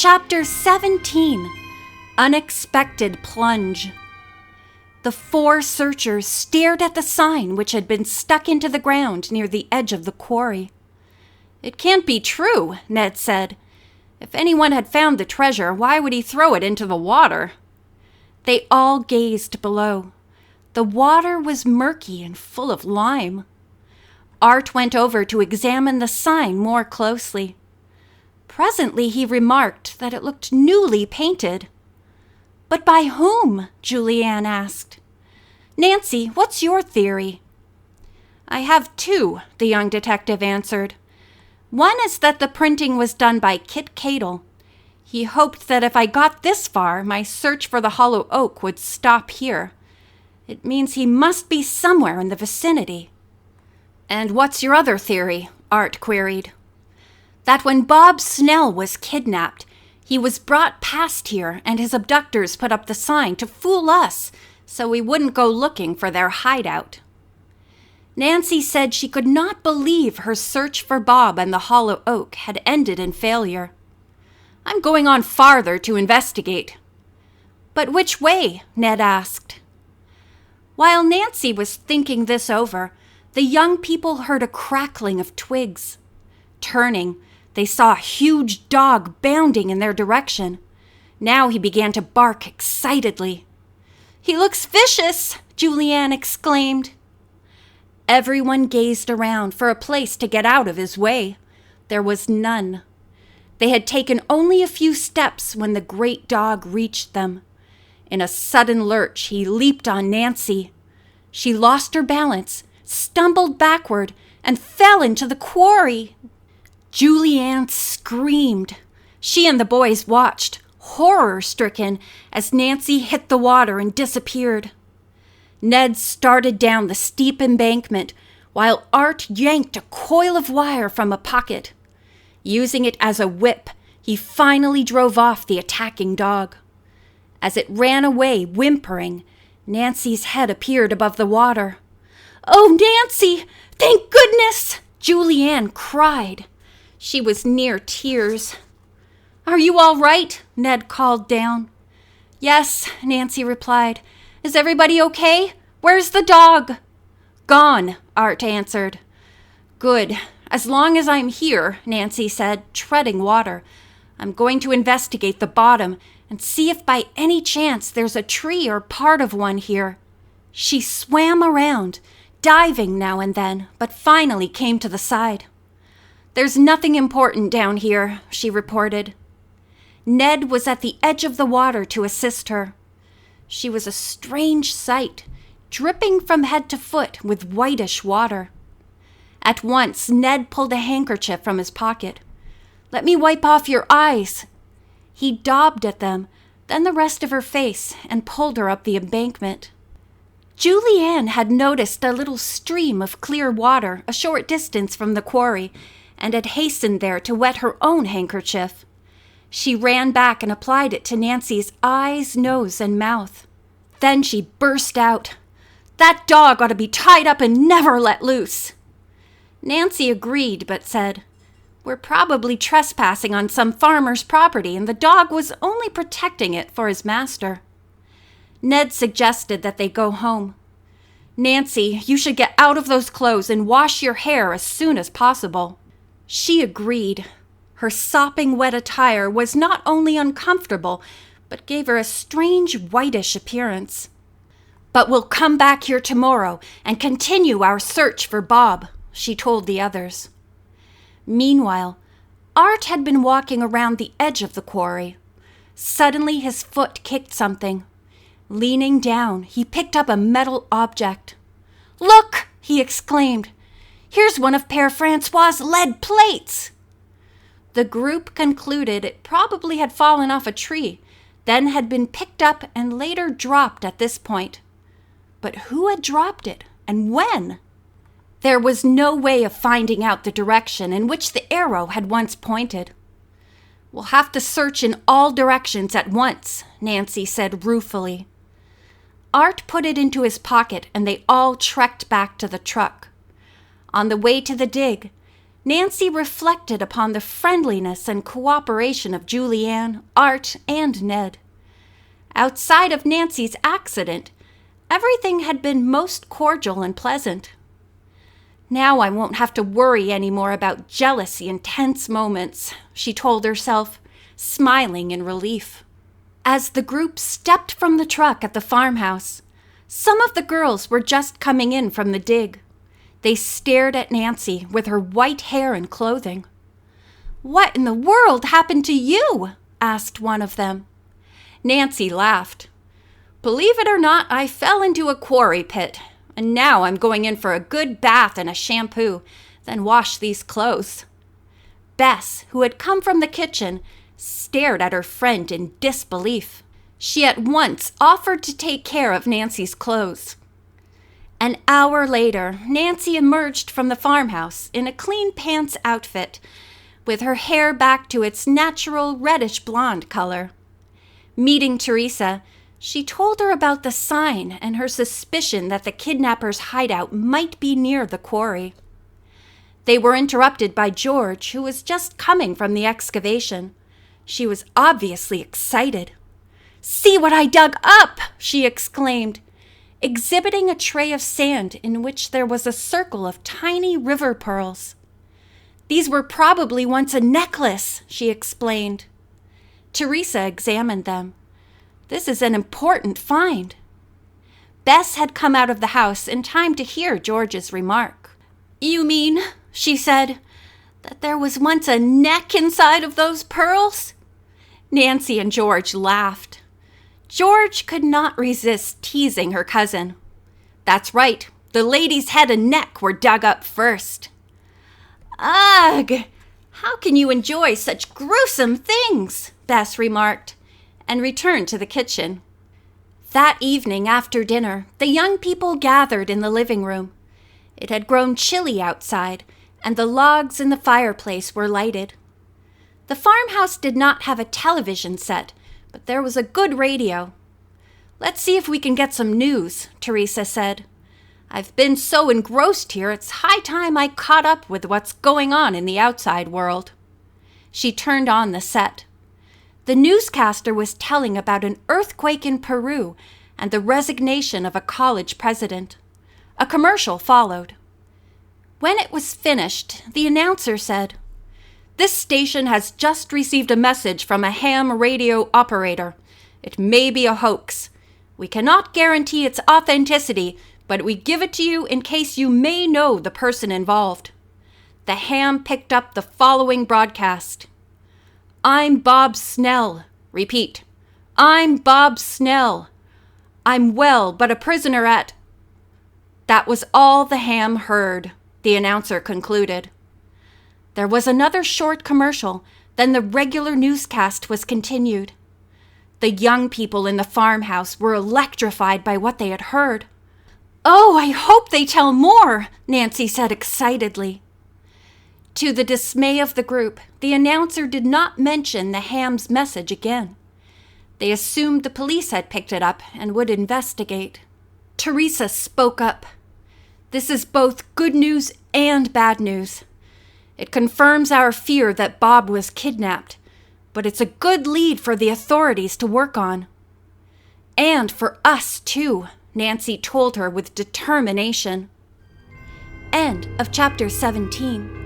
Chapter 17, Unexpected Plunge. The four searchers stared at the sign which had been stuck into the ground near the edge of the quarry. "It can't be true," Ned said. "If anyone had found the treasure, why would he throw it into the water?" They all gazed below. The water was murky and full of lime. Art went over to examine the sign more closely. Presently he remarked that it looked newly painted. "But by whom?" Julianne asked. "Nancy, what's your theory?" "I have two," the young detective answered. "One is that the printing was done by Kit Cadle. He hoped that if I got this far, my search for the hollow oak would stop here. It means he must be somewhere in the vicinity." "And what's your other theory?" Art queried. "That when Bob Snell was kidnapped, he was brought past here and his abductors put up the sign to fool us so we wouldn't go looking for their hideout." Nancy said she could not believe her search for Bob and the hollow oak had ended in failure. "I'm going on farther to investigate." "But which way?" Ned asked. While Nancy was thinking this over, the young people heard a crackling of twigs. Turning, they saw a huge dog bounding in their direction. Now he began to bark excitedly. "He looks vicious!" Julianne exclaimed. Everyone gazed around for a place to get out of his way. There was none. They had taken only a few steps when the great dog reached them. In a sudden lurch, he leaped on Nancy. She lost her balance, stumbled backward, and fell into the quarry. Julianne screamed. She and the boys watched, horror-stricken, as Nancy hit the water and disappeared. Ned started down the steep embankment, while Art yanked a coil of wire from a pocket. Using it as a whip, he finally drove off the attacking dog. As it ran away, whimpering, Nancy's head appeared above the water. "Oh, Nancy! Thank goodness!" Julianne cried. She was near tears. "Are you all right?" Ned called down. "Yes," Nancy replied. "Is everybody okay? Where's the dog?" "Gone," Art answered. "Good. As long as I'm here," Nancy said, treading water, "I'm going to investigate the bottom and see if by any chance there's a tree or part of one here." She swam around, diving now and then, but finally came to the side. "There's nothing important down here," she reported. Ned was at the edge of the water to assist her. She was a strange sight, dripping from head to foot with whitish water. At once, Ned pulled a handkerchief from his pocket. "Let me wipe off your eyes." He daubed at them, then the rest of her face, and pulled her up the embankment. Julianne had noticed a little stream of clear water a short distance from the quarry, and had hastened there to wet her own handkerchief. She ran back and applied it to Nancy's eyes, nose, and mouth. Then she burst out, "That dog ought to be tied up and never let loose." Nancy agreed, but said, "We're probably trespassing on some farmer's property, and the dog was only protecting it for his master." Ned suggested that they go home. "Nancy, you should get out of those clothes and wash your hair as soon as possible." She agreed. Her sopping wet attire was not only uncomfortable, but gave her a strange whitish appearance. "But we'll come back here tomorrow and continue our search for Bob," she told the others. Meanwhile, Art had been walking around the edge of the quarry. Suddenly his foot kicked something. Leaning down, he picked up a metal object. "Look!" he exclaimed. "Here's one of Père Francois's lead plates!" The group concluded it probably had fallen off a tree, then had been picked up and later dropped at this point. But who had dropped it, and when? There was no way of finding out the direction in which the arrow had once pointed. "We'll have to search in all directions at once," Nancy said ruefully. Art put it into his pocket, and they all trekked back to the truck. On the way to the dig, Nancy reflected upon the friendliness and cooperation of Julianne, Art, and Ned. Outside of Nancy's accident, everything had been most cordial and pleasant. Now I won't have to worry anymore about jealousy and tense moments, she told herself, smiling in relief. As the group stepped from the truck at the farmhouse, some of the girls were just coming in from the dig. They stared at Nancy with her white hair and clothing. "What in the world happened to you?" asked one of them. Nancy laughed. "Believe it or not, I fell into a quarry pit, and now I'm going in for a good bath and a shampoo, then wash these clothes." Bess, who had come from the kitchen, stared at her friend in disbelief. She at once offered to take care of Nancy's clothes. An hour later, Nancy emerged from the farmhouse in a clean pants outfit, with her hair back to its natural reddish blonde color. Meeting Teresa, she told her about the sign and her suspicion that the kidnappers' hideout might be near the quarry. They were interrupted by George, who was just coming from the excavation. She was obviously excited. "See what I dug up!" she exclaimed, exhibiting a tray of sand in which there was a circle of tiny river pearls. "These were probably once a necklace," she explained. Teresa examined them. "This is an important find." Bess had come out of the house in time to hear George's remark. "You mean," she said, "that there was once a neck inside of those pearls?" Nancy and George laughed. George could not resist teasing her cousin. "That's right. The lady's head and neck were dug up first." "Ugh! How can you enjoy such gruesome things?" Bess remarked, and returned to the kitchen. That evening after dinner, the young people gathered in the living room. It had grown chilly outside, and the logs in the fireplace were lighted. The farmhouse did not have a television set, but there was a good radio. "Let's see if we can get some news," Teresa said. "I've been so engrossed here, it's high time I caught up with what's going on in the outside world." She turned on the set. The newscaster was telling about an earthquake in Peru and the resignation of a college president. A commercial followed. When it was finished, the announcer said, "This station has just received a message from a ham radio operator. It may be a hoax. We cannot guarantee its authenticity, but we give it to you in case you may know the person involved." The ham picked up the following broadcast. "I'm Bob Snell. Repeat. I'm Bob Snell. I'm well, but a prisoner at—" That was all the ham heard, the announcer concluded. There was another short commercial, then the regular newscast was continued. The young people in the farmhouse were electrified by what they had heard. "Oh, I hope they tell more," Nancy said excitedly. To the dismay of the group, the announcer did not mention the ham's message again. They assumed the police had picked it up and would investigate. Teresa spoke up. "This is both good news and bad news. It confirms our fear that Bob was kidnapped, but it's a good lead for the authorities to work on." "And for us, too," Nancy told her with determination. End of chapter 17.